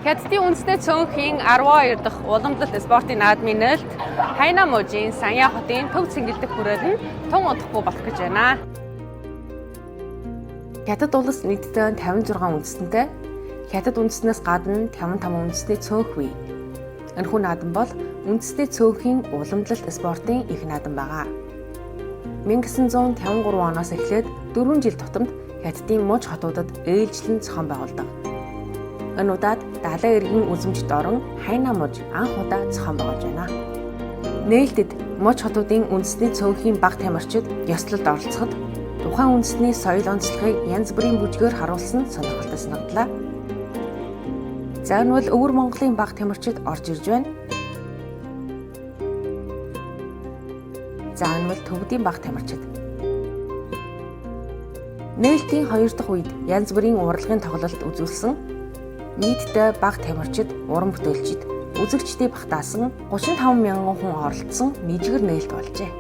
Хятадын үндэсний цөөнхийн 12 дахь уламжлалт спортын наадмын нээлт Хайна мужийн Саяа хотын төв цэнгэлдэх хүрээд нь тун удахгүй болох гэж байна. Хятад улс нийтдээ 56 үндэстэнтэй. Хятад үндэснээс гадна 55 үндэсний цөөнх бий. Энэхүү наадам бол үндэсний цөөнхийн уламжлалт спортын их наадам байгаа. 1953 оноос эхлээд 4 жил тутамд Хятадын муж хотуудад ээлжлэн зохион байгуулдаг. Энэ удаад далайн эргийн үзэмжт орон Хайна муж анх удаа зохион байгуулж байна. Нээлтэд муж хотуудын үндэсний цөөнхийн бага тамирчид ёслолд оролцоход тухайн үндэсний соёл онцлогыг янз бүрийн бүжгээр харуулсан сонирхолтой санагдлаа. За энэ бол өвөр Монголын бага тамирчид орж ирж байна. За энэ бол төвдийн бага тамирчид. Нээлтийн 2 дахь үед янз бүрийн урлагийн тоглолт үзүүлсэн. Нийтдээ бага тамирчид, уран бүтээлчид, үзэгчдийг багтаасан 35 мянган хүн оролцсон нийжгэр нээлт болжээ.